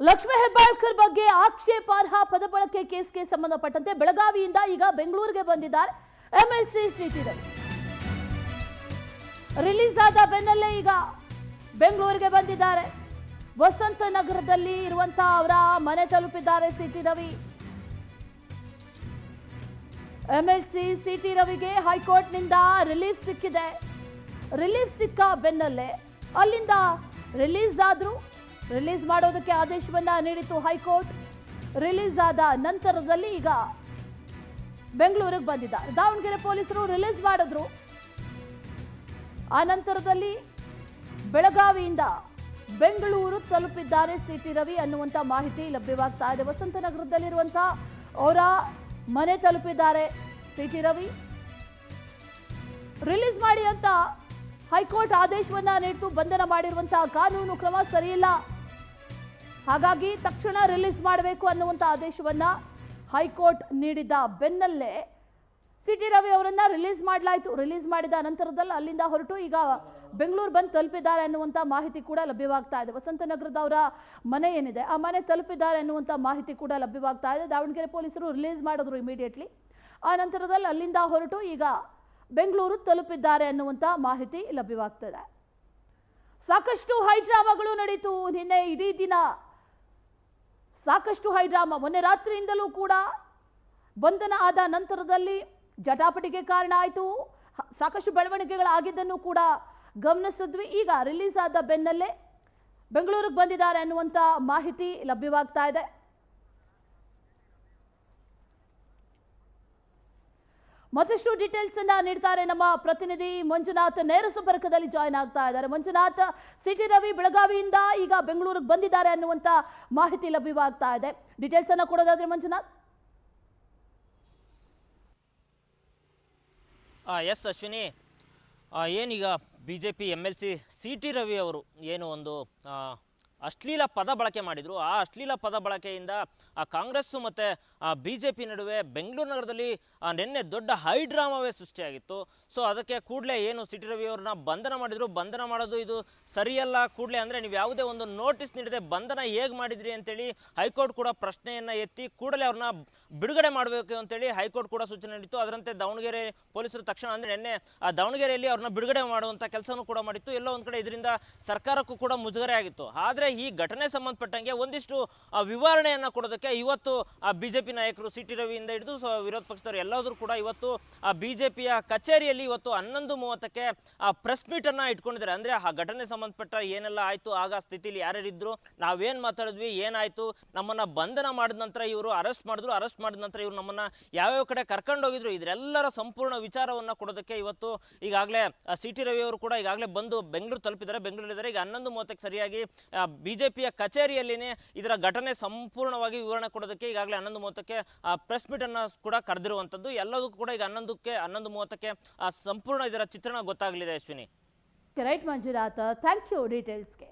ಲಕ್ಷ್ಮೀ ಹೆಬ್ಬಾಳ್ಕರ್ ಬಗ್ಗೆ ಆಕ್ಷೇಪಾರ್ಹ ಪದಬಳಕೆ ಕೇಸ್ಗೆ ಸಂಬಂಧಪಟ್ಟಂತೆ ಬೆಳಗಾವಿಯಿಂದ ಈಗ ಬೆಂಗಳೂರಿಗೆ ಬಂದಿದ್ದಾರೆ ಎಂಎಲ್ಸಿ ಸಿಟಿ ರವಿ. ರಿಲೀಸ್ ಆದ ಬೆನ್ನಲ್ಲೇ ಈಗ ಬೆಂಗಳೂರಿಗೆ ಬಂದಿದ್ದಾರೆ. ವಸಂತ ನಗರದಲ್ಲಿ ಇರುವಂತಹ ಅವರ ಮನೆ ತಲುಪಿದ್ದಾರೆ ಸಿಟಿ ರವಿ. ಎಂಎಲ್ಸಿ ಸಿಟಿ ರವಿಗೆ ಹೈಕೋರ್ಟ್ನಿಂದ ರಿಲೀಫ್ ಸಿಕ್ಕಿದೆ. ರಿಲೀಫ್ ಸಿಕ್ಕ ಬೆನ್ನಲ್ಲೇ ಅಲ್ಲಿಂದ ರಿಲೀಸ್ ಮಾಡೋದಕ್ಕೆ ಆದೇಶವನ್ನ ನೀಡಿತು ಹೈಕೋರ್ಟ್. ರಿಲೀಸ್ ಆದ ನಂತರದಲ್ಲಿ ಈಗ ಬೆಂಗಳೂರಿಗೆ ಬಂದಿದ್ದಾರೆ. ದಾವಣಗೆರೆ ಪೊಲೀಸರು ರಿಲೀಸ್ ಮಾಡಿದ್ರು. ಆ ನಂತರದಲ್ಲಿ ಬೆಳಗಾವಿಯಿಂದ ಬೆಂಗಳೂರು ತಲುಪಿದ್ದಾರೆ ಸಿಟಿ ರವಿ ಅನ್ನುವಂತ ಮಾಹಿತಿ ಲಭ್ಯವಾಗ್ತಾ ಇದೆ. ವಸಂತ ನಗರದಲ್ಲಿರುವಂತಹ ಅವರ ಮನೆ ತಲುಪಿದ್ದಾರೆ ಸಿಟಿ ರವಿ. ರಿಲೀಸ್ ಮಾಡಿ ಅಂತ ಹೈಕೋರ್ಟ್ ಆದೇಶವನ್ನ ನೀಡಿತು. ಬಂಧನ ಮಾಡಿರುವಂತಹ ಕಾನೂನು ಕ್ರಮ ಸರಿಯಿಲ್ಲ, ಹಾಗಾಗಿ ತಕ್ಷಣ ರಿಲೀಸ್ ಮಾಡಬೇಕು ಅನ್ನುವಂಥ ಆದೇಶವನ್ನ ಹೈಕೋರ್ಟ್ ನೀಡಿದ ಬೆನ್ನಲ್ಲೇ ಸಿಟಿ ರವಿ ಅವರನ್ನ ರಿಲೀಸ್ ಮಾಡಲಾಯಿತು. ರಿಲೀಸ್ ಮಾಡಿದ ನಂತರದಲ್ಲಿ ಅಲ್ಲಿಂದ ಹೊರಟು ಈಗ ಬೆಂಗಳೂರು ಬಂದು ತಲುಪಿದ್ದಾರೆ ಅನ್ನುವಂಥ ಮಾಹಿತಿ ಕೂಡ ಲಭ್ಯವಾಗ್ತಾ ಇದೆ. ವಸಂತ ನಗರದ ಅವರ ಮನೆ ಏನಿದೆ ಆ ಮನೆ ತಲುಪಿದ್ದಾರೆ ಅನ್ನುವಂಥ ಮಾಹಿತಿ ಕೂಡ ಲಭ್ಯವಾಗ್ತಾ ಇದೆ. ದಾವಣಗೆರೆ ಪೊಲೀಸರು ರಿಲೀಸ್ ಮಾಡಿದ್ರು ಇಮಿಡಿಯೇಟ್ಲಿ. ಆ ನಂತರದಲ್ಲಿ ಅಲ್ಲಿಂದ ಹೊರಟು ಈಗ ಬೆಂಗಳೂರು ತಲುಪಿದ್ದಾರೆ ಅನ್ನುವಂಥ ಮಾಹಿತಿ ಲಭ್ಯವಾಗ್ತದೆ. ಸಾಕಷ್ಟು ಹೈಡ್ರಾಮಾಗಳು ನಡೀತು ನಿನ್ನೆ ಇಡೀ ದಿನ. ಸಾಕಷ್ಟು ಹೈಡ್ರಾಮಾ ಮೊನ್ನೆ ರಾತ್ರಿಯಿಂದಲೂ ಕೂಡ ಬಂಧನ ಆದ ನಂತರದಲ್ಲಿ ಜಟಾಪಟಿಗೆ ಕಾರಣ ಆಯಿತು. ಸಾಕಷ್ಟು ಬೆಳವಣಿಗೆಗಳಾಗಿದ್ದನ್ನು ಕೂಡ ಗಮನಿಸಿದ್ವಿ. ಈಗ ರಿಲೀಸ್ ಆದ ಬೆನ್ನಲ್ಲೇ ಬೆಂಗಳೂರಿಗೆ ಬಂದಿದ್ದಾರೆ ಅನ್ನುವಂಥ ಮಾಹಿತಿ ಲಭ್ಯವಾಗ್ತಾ ಇದೆ. ಮತ್ತಷ್ಟು ಡೀಟೇಲ್ಸ್ ಅನ್ನ ನೀಡ್ತಾರೆ ನಮ್ಮ ಪ್ರತಿನಿಧಿ ಮಂಜುನಾಥ್. ನೇರ ಸಂಪರ್ಕದಲ್ಲಿ ಜಾಯ್ನ್ ಆಗ್ತಾ ಇದ್ದಾರೆ. ಮಂಜುನಾಥ್, ಸಿಟಿ ರವಿ ಬೆಳಗಾವಿಯಿಂದ ಈಗ ಬೆಂಗಳೂರಿಗೆ ಬಂದಿದ್ದಾರೆ ಅನ್ನುವಂತ ಮಾಹಿತಿ ಲಭ್ಯವಾಗ್ತಾ ಇದೆ. ಡೀಟೇಲ್ಸ್ ಅನ್ನ ಕೊಡೋದಾದ್ರೆ ಮಂಜುನಾಥ್. ಎಸ್ ಅಶ್ವಿನಿ, ಏನೀಗ ಬಿಜೆಪಿ MLC ಸಿಟಿ ರವಿ ಅವರು ಏನು ಒಂದು ಅಶ್ಲೀಲ ಪದ ಬಳಕೆ ಮಾಡಿದ್ರು. ಆ ಅಶ್ಲೀಲ ಪದ ಬಳಕೆಯಿಂದ ಕಾಂಗ್ರೆಸ್ಸು ಮತ್ತು BJP ನಡುವೆ ಬೆಂಗಳೂರು ನಗರದಲ್ಲಿ ನಿನ್ನೆ ದೊಡ್ಡ ಹೈಡ್ರಾಮಾವೇ ಸೃಷ್ಟಿಯಾಗಿತ್ತು. ಸೊ ಅದಕ್ಕೆ ಕೂಡಲೇ ಏನು ಸಿಟಿ ರವಿ ಅವ್ರನ್ನ ಬಂಧನ ಮಾಡಿದ್ರು. ಬಂಧನ ಮಾಡೋದು ಇದು ಸರಿಯಲ್ಲ. ಕೂಡಲೇ ಅಂದರೆ ನೀವು ಯಾವುದೇ ಒಂದು ನೋಟಿಸ್ ನೀಡದೆ ಬಂಧನ ಹೇಗೆ ಮಾಡಿದ್ರಿ ಅಂತೇಳಿ ಹೈಕೋರ್ಟ್ ಕೂಡ ಪ್ರಶ್ನೆಯನ್ನು ಎತ್ತಿ ಕೂಡಲೇ ಅವ್ರನ್ನ ಬಿಡುಗಡೆ ಮಾಡಬೇಕು ಅಂತೇಳಿ ಹೈಕೋರ್ಟ್ ಕೂಡ ಸೂಚನೆ ನೀಡಿತ್ತು. ಅದರಂತೆ ದಾವಣಗೆರೆ ಪೊಲೀಸರು ತಕ್ಷಣ ಅಂದರೆ ನಿನ್ನೆ ದಾವಣಗೆರೆಯಲ್ಲಿ ಅವ್ರನ್ನ ಬಿಡುಗಡೆ ಮಾಡುವಂಥ ಕೆಲಸನೂ ಕೂಡ ಮಾಡಿತ್ತು. ಎಲ್ಲೋ ಒಂದು ಕಡೆ ಇದರಿಂದ ಸರ್ಕಾರಕ್ಕೂ ಕೂಡ ಮುಜುಗರ ಆಗಿತ್ತು. ಆದರೆ ಈ ಘಟನೆ ಸಂಬಂಧಪಟ್ಟಂಗೆ ಒಂದಿಷ್ಟು ವಿವರಣೆಯನ್ನು ಕೊಡೋದಕ್ಕೆ ಇವತ್ತು BJP ನಾಯಕರು ಸಿಟಿ ರವಿಯಿಂದ ಹಿಡಿದು ವಿರೋಧ ಪಕ್ಷದವರು ಎಲ್ಲಾದರೂ ಕೂಡ ಇವತ್ತು BJPಯ ಕಚೇರಿಯಲ್ಲಿ ಇವತ್ತು 11:30ಕ್ಕೆ ಪ್ರೆಸ್ ಮೀಟ್ ಅನ್ನ ಇಟ್ಕೊಂಡಿದ್ದಾರೆ. ಅಂದ್ರೆ ಆ ಘಟನೆ ಸಂಬಂಧಪಟ್ಟ ಏನೆಲ್ಲ ಆಯ್ತು, ಆಗ ಸ್ಥಿತಿಲಿ ಯಾರ್ಯಾರಿದ್ರು, ನಾವೇನ್ ಮಾತಾಡಿದ್ವಿ, ಏನಾಯ್ತು, ನಮ್ಮನ್ನ ಬಂಧನ ಮಾಡಿದ ನಂತರ ಇವರು ಅರೆಸ್ಟ್ ಮಾಡಿದ್ರು, ಅರೆಸ್ಟ್ ಮಾಡಿದ ನಂತರ ಇವರು ನಮ್ಮನ್ನ ಯಾವ್ಯಾವ ಕಡೆ ಕರ್ಕೊಂಡು ಹೋಗಿದ್ರು, ಇದರೆಲ್ಲರ ಸಂಪೂರ್ಣ ವಿಚಾರವನ್ನ ಕೊಡೋದಕ್ಕೆ ಇವತ್ತು ಈಗಾಗಲೇ ಸಿಟಿ ರವಿ ಅವರು ಕೂಡ ಈಗಾಗಲೇ ಬಂದು ಬೆಂಗಳೂರು ತಲುಪಿದ್ದಾರೆ. ಬೆಂಗಳೂರಿದ್ದಾರೆ. ಈಗ 11:30ಕ್ಕೆ ಸರಿಯಾಗಿ BJPಯ ಕಚೇರಿಯಲ್ಲಿನೇ ಇದರ ಘಟನೆ ಸಂಪೂರ್ಣವಾಗಿ ವಿವರಣೆ ಕೊಡೋದಕ್ಕೆ ಈಗಾಗಲೇ 11:30ಕ್ಕೆ ಪ್ರೆಸ್ ಮೀಟ್ ಅನ್ನ ಕೂಡ ಕರೆದಿರುವಂತದ್ದು. ಎಲ್ಲದಕ್ಕೂ ಕೂಡ ಈಗ 11:30ಕ್ಕೆ ಸಂಪೂರ್ಣ ಇದರ ಚಿತ್ರಣ ಗೊತ್ತಾಗಲಿದೆ. Ashwini. Right Manjunath, thank you ಡೀಟೇಲ್ಸ್ಗೆ.